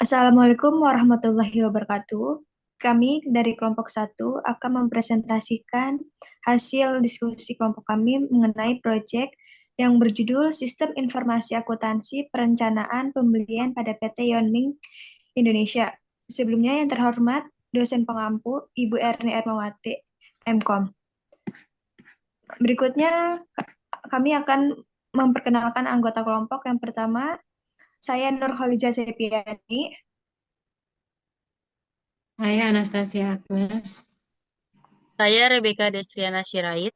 Assalamualaikum warahmatullahi wabarakatuh. Kami dari kelompok satu akan mempresentasikan hasil diskusi kelompok kami mengenai proyek yang berjudul Sistem Informasi Akuntansi Perencanaan Pembelian pada PT Yonming Indonesia. Sebelumnya yang terhormat dosen pengampu Ibu Erni Ermawati, MKOM. Berikutnya kami akan memperkenalkan anggota kelompok. Yang pertama, saya Nurholiza Sepiani. Saya Anastasia Agnes. Saya Rebecca Destriana Sirait.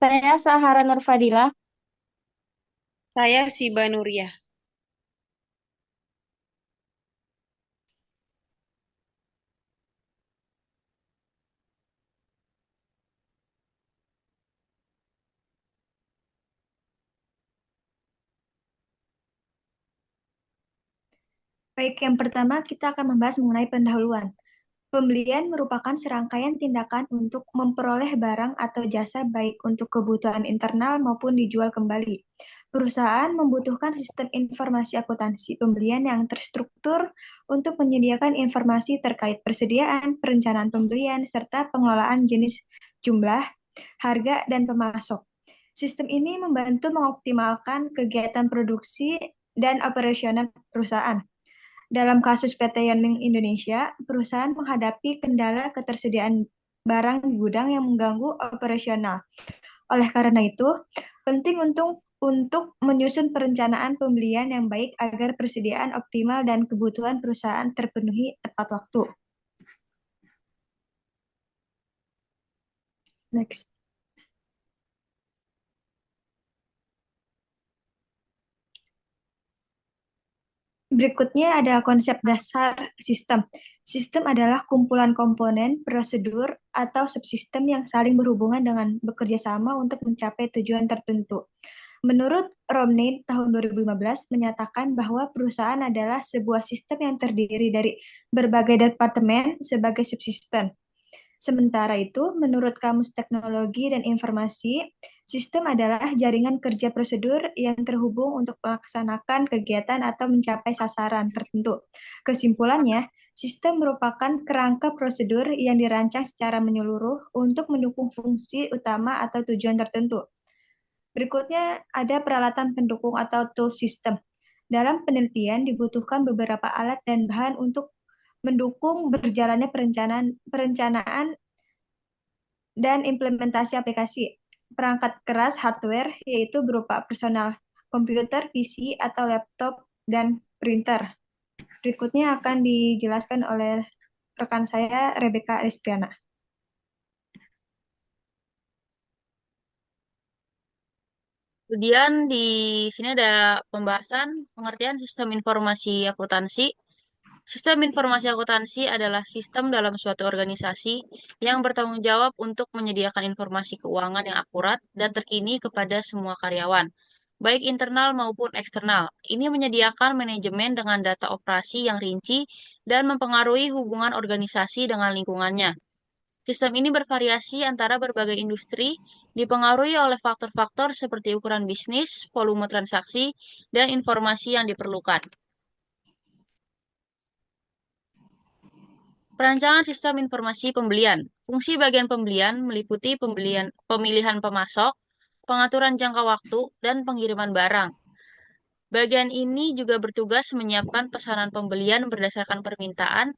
Saya Sahara Nurfadila. Saya Siba Nuriyah. Baik, yang pertama kita akan membahas mengenai pendahuluan. Pembelian merupakan serangkaian tindakan untuk memperoleh barang atau jasa baik untuk kebutuhan internal maupun dijual kembali. Perusahaan membutuhkan sistem informasi akuntansi pembelian yang terstruktur untuk menyediakan informasi terkait persediaan, perencanaan pembelian, serta pengelolaan jenis, jumlah, harga, dan pemasok. Sistem ini membantu mengoptimalkan kegiatan produksi dan operasional perusahaan. Dalam kasus PT Yanming Indonesia, perusahaan menghadapi kendala ketersediaan barang di gudang yang mengganggu operasional. Oleh karena itu, penting untuk menyusun perencanaan pembelian yang baik agar persediaan optimal dan kebutuhan perusahaan terpenuhi tepat waktu. Next. Berikutnya ada konsep dasar sistem. Sistem adalah kumpulan komponen, prosedur, atau subsistem yang saling berhubungan dengan bekerja sama untuk mencapai tujuan tertentu. Menurut Romney tahun 2015 menyatakan bahwa perusahaan adalah sebuah sistem yang terdiri dari berbagai departemen sebagai subsistem. Sementara itu, menurut Kamus Teknologi dan Informasi, sistem adalah jaringan kerja prosedur yang terhubung untuk melaksanakan kegiatan atau mencapai sasaran tertentu. Kesimpulannya, sistem merupakan kerangka prosedur yang dirancang secara menyeluruh untuk mendukung fungsi utama atau tujuan tertentu. Berikutnya ada peralatan pendukung atau tool system. Dalam penelitian dibutuhkan beberapa alat dan bahan untuk mendukung berjalannya perencanaan dan implementasi aplikasi. Perangkat keras hardware yaitu berupa personal komputer, PC, atau laptop, dan printer. Berikutnya akan dijelaskan oleh rekan saya, Rebecca Restriana. Kemudian di sini ada pembahasan pengertian sistem informasi akuntansi. Sistem informasi akuntansi adalah sistem dalam suatu organisasi yang bertanggung jawab untuk menyediakan informasi keuangan yang akurat dan terkini kepada semua karyawan, baik internal maupun eksternal. Ini menyediakan manajemen dengan data operasi yang rinci dan mempengaruhi hubungan organisasi dengan lingkungannya. Sistem ini bervariasi antara berbagai industri, dipengaruhi oleh faktor-faktor seperti ukuran bisnis, volume transaksi, dan informasi yang diperlukan. Perancangan sistem informasi pembelian. Fungsi bagian pembelian meliputi pemilihan pemasok, pengaturan jangka waktu, dan pengiriman barang. Bagian ini juga bertugas menyiapkan pesanan pembelian berdasarkan permintaan,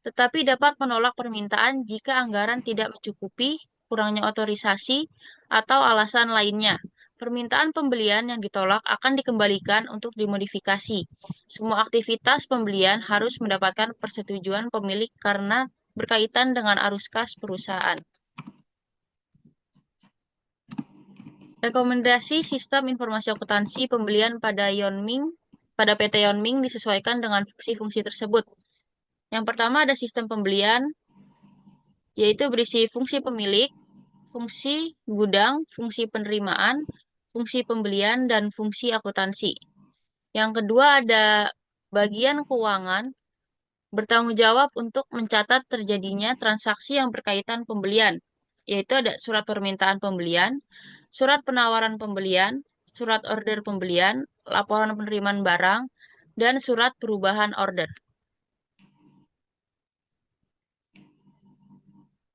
tetapi dapat menolak permintaan jika anggaran tidak mencukupi, kurangnya otorisasi, atau alasan lainnya. Permintaan pembelian yang ditolak akan dikembalikan untuk dimodifikasi. Semua aktivitas pembelian harus mendapatkan persetujuan pemilik karena berkaitan dengan arus kas perusahaan. Rekomendasi sistem informasi akuntansi pembelian pada PT Yonming disesuaikan dengan fungsi-fungsi tersebut. Yang pertama ada sistem pembelian, yaitu berisi fungsi pemilik, fungsi gudang, fungsi penerimaan, fungsi pembelian, dan fungsi akuntansi. Yang kedua ada bagian keuangan, bertanggung jawab untuk mencatat terjadinya transaksi yang berkaitan pembelian, yaitu ada surat permintaan pembelian, surat penawaran pembelian, surat order pembelian, laporan penerimaan barang, dan surat perubahan order.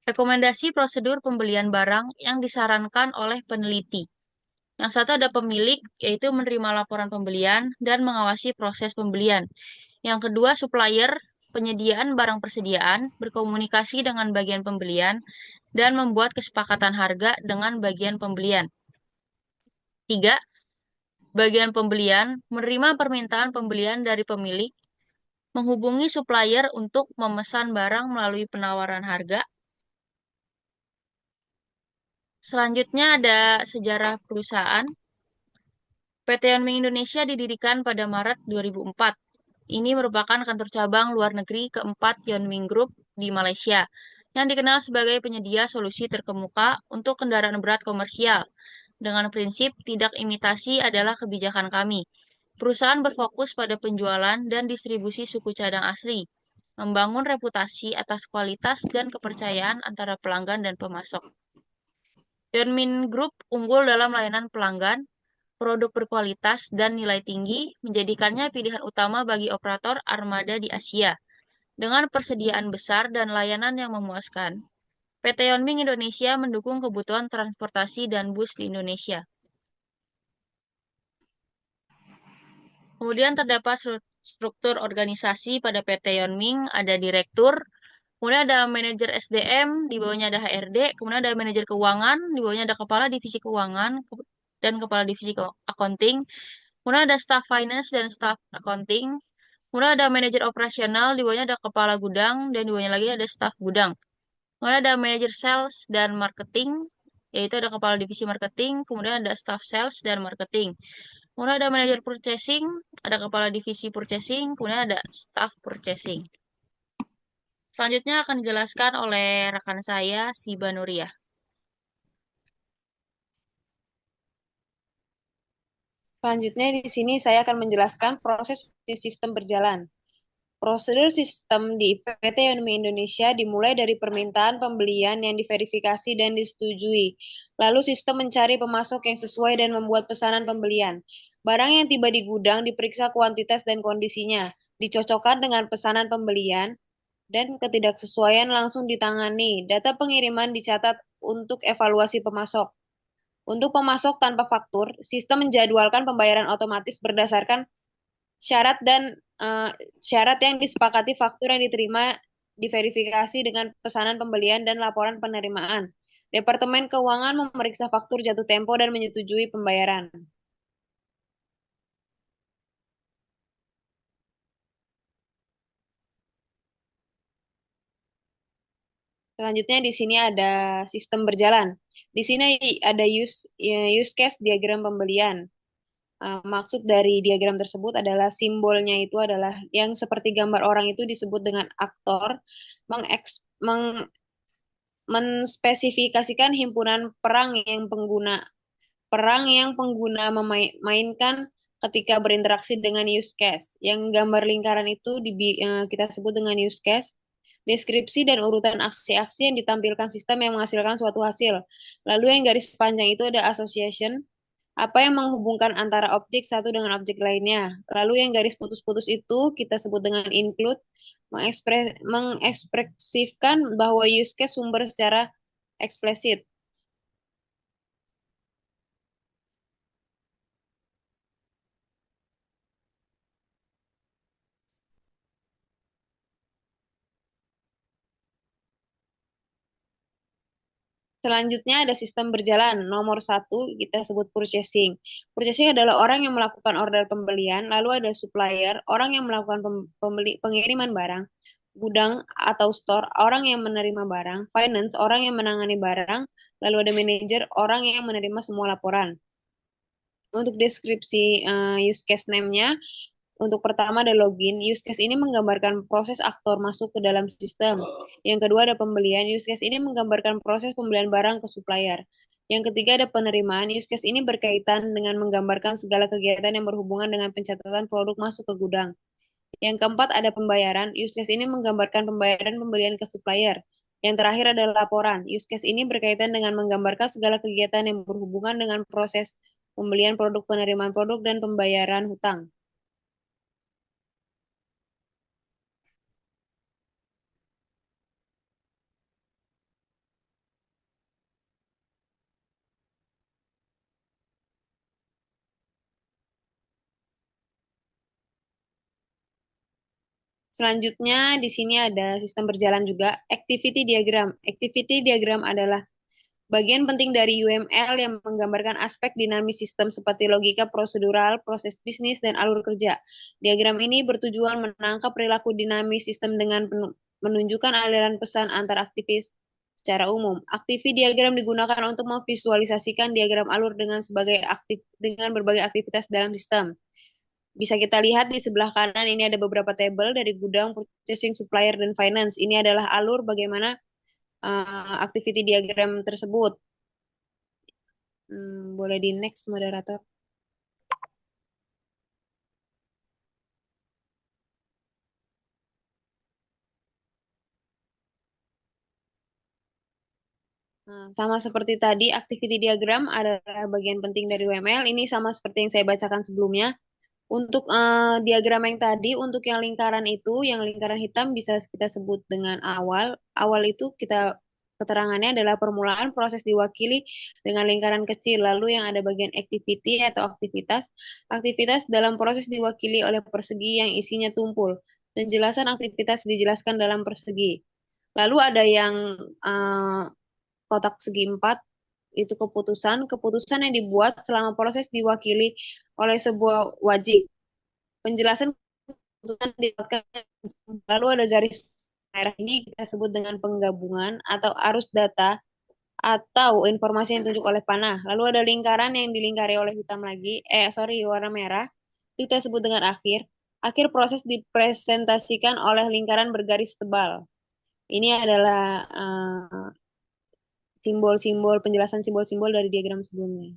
Rekomendasi prosedur pembelian barang yang disarankan oleh peneliti. Yang satu ada pemilik, yaitu menerima laporan pembelian dan mengawasi proses pembelian. Yang kedua, supplier, penyediaan barang persediaan, berkomunikasi dengan bagian pembelian, dan membuat kesepakatan harga dengan bagian pembelian. Tiga, bagian pembelian, menerima permintaan pembelian dari pemilik, menghubungi supplier untuk memesan barang melalui penawaran harga. Selanjutnya ada sejarah perusahaan. PT Yonming Indonesia didirikan pada Maret 2004. Ini merupakan kantor cabang luar negeri keempat Yonming Group di Malaysia, yang dikenal sebagai penyedia solusi terkemuka untuk kendaraan berat komersial. Dengan prinsip tidak imitasi adalah kebijakan kami. Perusahaan berfokus pada penjualan dan distribusi suku cadang asli, membangun reputasi atas kualitas dan kepercayaan antara pelanggan dan pemasok. Yonmin Group unggul dalam layanan pelanggan, produk berkualitas, dan nilai tinggi, menjadikannya pilihan utama bagi operator armada di Asia. Dengan persediaan besar dan layanan yang memuaskan, PT Yonming Indonesia mendukung kebutuhan transportasi dan bus di Indonesia. Kemudian terdapat struktur organisasi pada PT Yonming, ada direktur, kemudian ada manajer SDM, di bawahnya ada HRD, kemudian ada manajer keuangan, di bawahnya ada kepala divisi keuangan dan kepala divisi accounting, kemudian ada staff finance dan staff accounting, kemudian ada manajer operasional, di bawahnya ada kepala gudang, dan di bawahnya lagi ada staff gudang. Kemudian ada manajer sales dan marketing, yaitu ada kepala divisi marketing, kemudian ada staff sales dan marketing. Kemudian ada manajer purchasing, ada kepala divisi purchasing, kemudian ada staff purchasing. Selanjutnya akan dijelaskan oleh rekan saya, Siba Nuriyah. Selanjutnya di sini saya akan menjelaskan proses sistem berjalan. Prosedur sistem di PT Yonming Indonesia dimulai dari permintaan pembelian yang diverifikasi dan disetujui. Lalu sistem mencari pemasok yang sesuai dan membuat pesanan pembelian. Barang yang tiba di gudang diperiksa kuantitas dan kondisinya, dicocokkan dengan pesanan pembelian, dan ketidaksesuaian langsung ditangani. Data pengiriman dicatat untuk evaluasi pemasok. Untuk pemasok tanpa faktur, sistem menjadwalkan pembayaran otomatis berdasarkan syarat dan syarat yang disepakati, faktur yang diterima diverifikasi dengan pesanan pembelian dan laporan penerimaan. Departemen Keuangan memeriksa faktur jatuh tempo dan menyetujui pembayaran. Selanjutnya di sini ada sistem berjalan. Di sini ada use case diagram pembelian. Maksud dari diagram tersebut adalah simbolnya itu adalah yang seperti gambar orang itu disebut dengan aktor, menspesifikasikan himpunan perang yang pengguna memainkan ketika berinteraksi dengan use case. Yang gambar lingkaran itu kita sebut dengan use case. Deskripsi dan urutan aksi-aksi yang ditampilkan sistem yang menghasilkan suatu hasil. Lalu yang garis panjang itu ada association, apa yang menghubungkan antara objek satu dengan objek lainnya. Lalu yang garis putus-putus itu kita sebut dengan include, mengekspresifkan bahwa use case sumber secara eksplisit. Selanjutnya ada sistem berjalan. Nomor 1 kita sebut purchasing. Purchasing adalah orang yang melakukan order pembelian, lalu ada supplier, orang yang melakukan pengiriman barang, gudang atau store, orang yang menerima barang, finance, orang yang menangani barang, lalu ada manager, orang yang menerima semua laporan. Untuk deskripsi use case name-nya, untuk pertama ada login. Use case ini menggambarkan proses aktor masuk ke dalam sistem. Yang kedua ada pembelian. Use case ini menggambarkan proses pembelian barang ke supplier. Yang ketiga ada penerimaan. Use case ini berkaitan dengan menggambarkan segala kegiatan yang berhubungan dengan pencatatan produk masuk ke gudang. Yang keempat ada pembayaran. Use case ini menggambarkan pembayaran pembelian ke supplier. Yang terakhir adalah laporan. Use case ini berkaitan dengan menggambarkan segala kegiatan yang berhubungan dengan proses pembelian produk, penerimaan produk, dan pembayaran hutang. Selanjutnya di sini ada sistem berjalan juga, activity diagram. Activity diagram adalah bagian penting dari UML yang menggambarkan aspek dinamis sistem seperti logika prosedural, proses bisnis, dan alur kerja. Diagram ini bertujuan menangkap perilaku dinamis sistem dengan menunjukkan aliran pesan antar aktivis secara umum. Activity diagram digunakan untuk memvisualisasikan diagram alur dengan berbagai aktivitas dalam sistem. Bisa kita lihat di sebelah kanan ini ada beberapa tabel dari gudang, purchasing, supplier, dan finance. Ini adalah alur bagaimana activity diagram tersebut. Boleh di next, moderator. Sama seperti tadi, activity diagram adalah bagian penting dari UML. Ini sama seperti yang saya bacakan sebelumnya. Untuk diagram yang tadi, untuk yang lingkaran itu, yang lingkaran hitam bisa kita sebut dengan awal. Awal itu keterangannya adalah permulaan proses diwakili dengan lingkaran kecil. Lalu yang ada bagian activity atau aktivitas. Aktivitas dalam proses diwakili oleh persegi yang isinya tumpul. Penjelasan aktivitas dijelaskan dalam persegi. Lalu ada yang kotak segi 4, itu keputusan yang dibuat selama proses diwakili oleh sebuah wajib. Penjelasan keputusan didapatkan. Lalu ada garis merah, ini kita sebut dengan penggabungan atau arus data atau informasi yang ditunjuk oleh panah. Lalu ada lingkaran yang dilingkari oleh hitam lagi, warna merah, itu kita sebut dengan akhir. Akhir proses dipresentasikan oleh lingkaran bergaris tebal. Ini adalah penjelasan simbol-simbol dari diagram sebelumnya.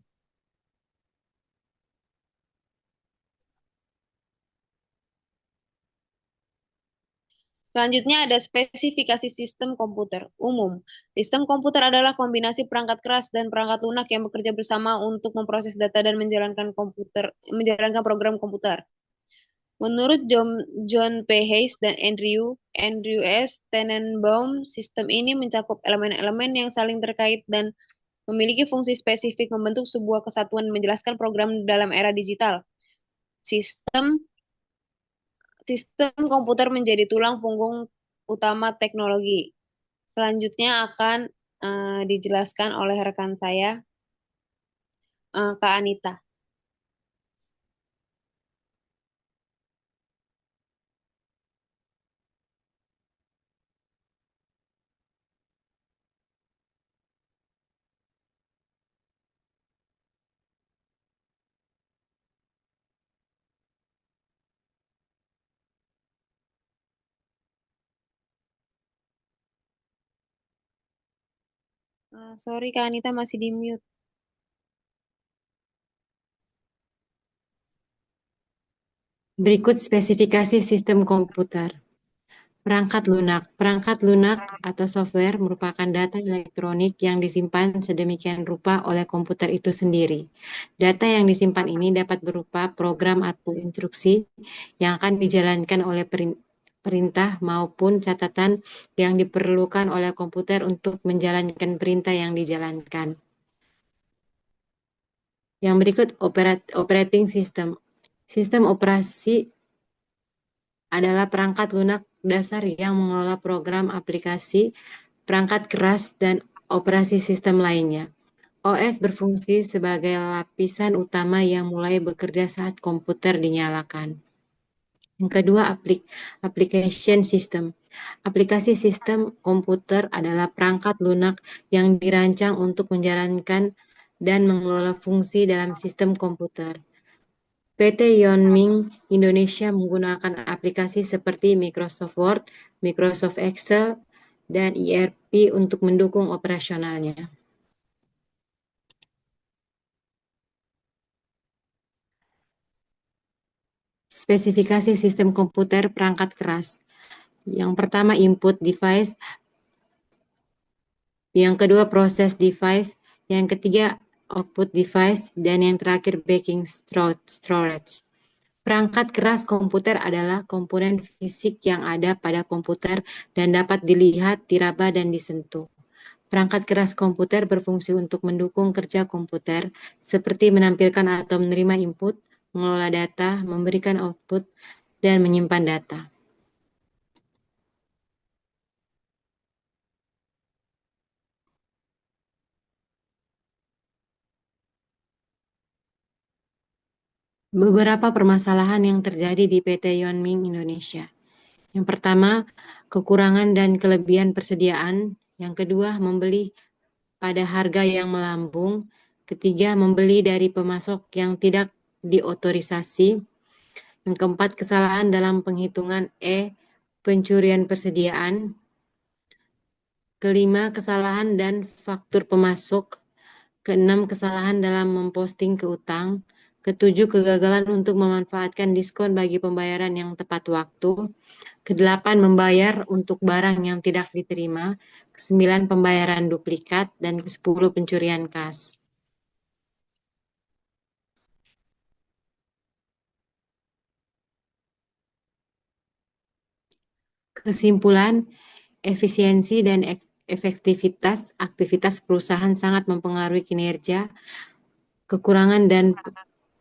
Selanjutnya ada spesifikasi sistem komputer umum. Sistem komputer adalah kombinasi perangkat keras dan perangkat lunak yang bekerja bersama untuk memproses data dan menjalankan program komputer. Menurut John P. Hayes dan Andrew S. Tenenbaum, sistem ini mencakup elemen-elemen yang saling terkait dan memiliki fungsi spesifik membentuk sebuah kesatuan menjelaskan program dalam era digital. Sistem komputer menjadi tulang punggung utama teknologi. Selanjutnya akan dijelaskan oleh rekan saya, Kak Anita. Sorry, Kak Anita masih di mute. Berikut spesifikasi sistem komputer. Perangkat lunak. Perangkat lunak atau software merupakan data elektronik yang disimpan sedemikian rupa oleh komputer itu sendiri. Data yang disimpan ini dapat berupa program atau instruksi yang akan dijalankan oleh perintah maupun catatan yang diperlukan oleh komputer untuk menjalankan perintah yang dijalankan. Yang berikut operating system. Sistem operasi adalah perangkat lunak dasar yang mengelola program, aplikasi, perangkat keras, dan operasi sistem lainnya. OS berfungsi sebagai lapisan utama yang mulai bekerja saat komputer dinyalakan. Yang kedua, application system. Aplikasi sistem komputer adalah perangkat lunak yang dirancang untuk menjalankan dan mengelola fungsi dalam sistem komputer. PT Yonming Indonesia menggunakan aplikasi seperti Microsoft Word, Microsoft Excel, dan ERP untuk mendukung operasionalnya. Spesifikasi sistem komputer perangkat keras. Yang pertama input device, yang kedua proses device, yang ketiga output device, dan yang terakhir backing storage. Perangkat keras komputer adalah komponen fisik yang ada pada komputer dan dapat dilihat, diraba, dan disentuh. Perangkat keras komputer berfungsi untuk mendukung kerja komputer, seperti menampilkan atau menerima input, mengelola data, memberikan output, dan menyimpan data. Beberapa permasalahan yang terjadi di PT Yonming Indonesia. Yang pertama, kekurangan dan kelebihan persediaan. Yang kedua, membeli pada harga yang melambung. Ketiga, membeli dari pemasok yang tidak diotorisasi. Yang keempat, kesalahan dalam penghitungan pencurian persediaan. Kelima, kesalahan dan faktur pemasok. Keenam, kesalahan dalam memposting ke utang. Ketujuh, kegagalan untuk memanfaatkan diskon bagi pembayaran yang tepat waktu. Kedelapan, membayar untuk barang yang tidak diterima. Kesembilan, pembayaran duplikat. Dan kesepuluh, pencurian kas. Kesimpulan, efisiensi dan efektivitas aktivitas perusahaan sangat mempengaruhi kinerja. Kekurangan dan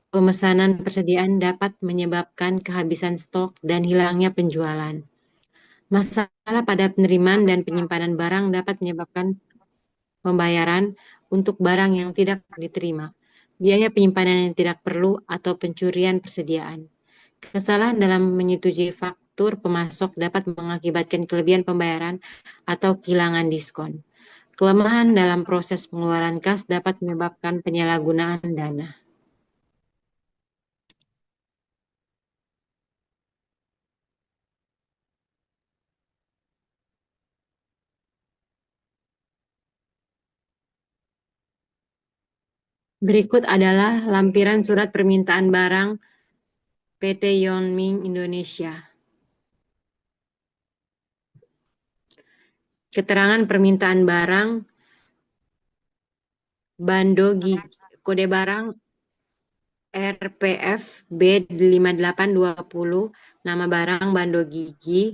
pemesanan persediaan dapat menyebabkan kehabisan stok dan hilangnya penjualan. Masalah pada penerimaan dan penyimpanan barang dapat menyebabkan pembayaran untuk barang yang tidak diterima, biaya penyimpanan yang tidak perlu, atau pencurian persediaan. Kesalahan dalam menyetujui faktur pemasok dapat mengakibatkan kelebihan pembayaran atau kehilangan diskon. Kelemahan dalam proses pengeluaran kas dapat menyebabkan penyalahgunaan dana. Berikut adalah lampiran surat permintaan barang PT Yonming Indonesia. Keterangan permintaan barang, Bando Gigi, kode barang RPF B5820, nama barang Bando Gigi,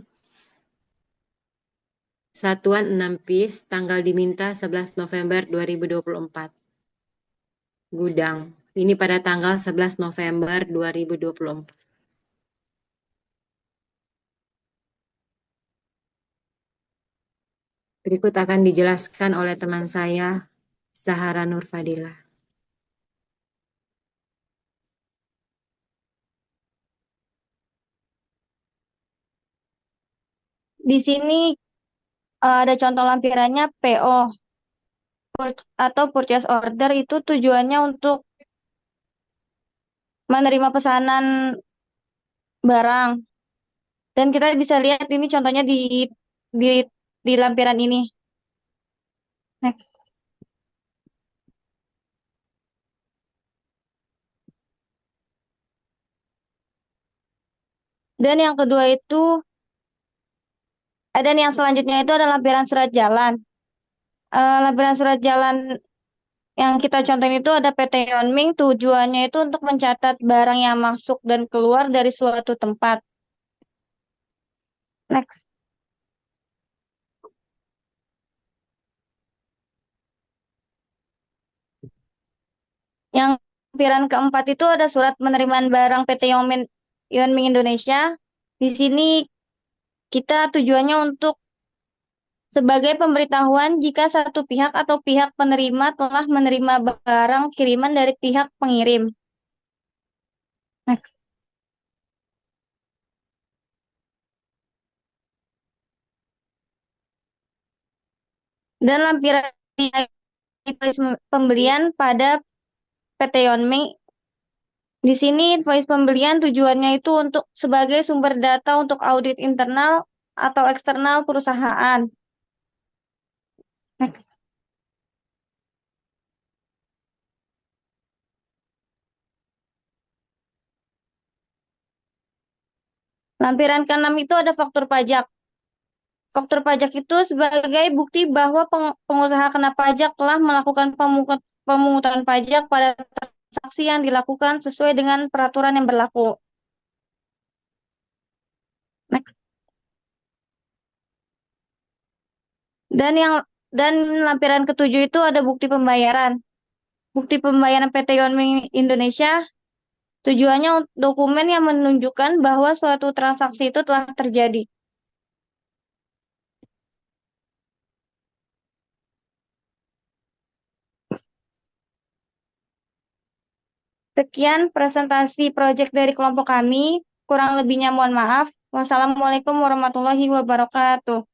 satuan 6 piece, tanggal diminta 11 November 2024. Gudang, ini pada tanggal 11 November 2024. Berikut akan dijelaskan oleh teman saya, Zahara Nur Fadila. Di sini ada contoh lampirannya PO atau purchase order, itu tujuannya untuk menerima pesanan barang. Dan kita bisa lihat ini contohnya di di lampiran ini. Next. Dan yang kedua itu dan yang selanjutnya itu adalah lampiran surat jalan. Lampiran surat jalan yang kita contohin itu ada PT Yonming, tujuannya itu untuk mencatat barang yang masuk dan keluar dari suatu tempat. Next. Yang lampiran keempat itu ada surat penerimaan barang PT Yonming Indonesia. Di sini kita tujuannya untuk sebagai pemberitahuan jika satu pihak atau pihak penerima telah menerima barang kiriman dari pihak pengirim. Next. Dan lampiran invoice pembelian pada PT Yonming. Di sini invoice pembelian tujuannya itu untuk sebagai sumber data untuk audit internal atau eksternal perusahaan. Next. Lampiran ke-6 itu ada faktur pajak. Faktur pajak itu sebagai bukti bahwa pengusaha kena pajak telah melakukan pemungutan pajak pada transaksi yang dilakukan sesuai dengan peraturan yang berlaku. Next. Dan lampiran ketujuh itu ada bukti pembayaran. Bukti pembayaran PT Yonmi Indonesia tujuannya dokumen yang menunjukkan bahwa suatu transaksi itu telah terjadi. Sekian presentasi proyek dari kelompok kami. Kurang lebihnya mohon maaf. Wassalamualaikum warahmatullahi wabarakatuh.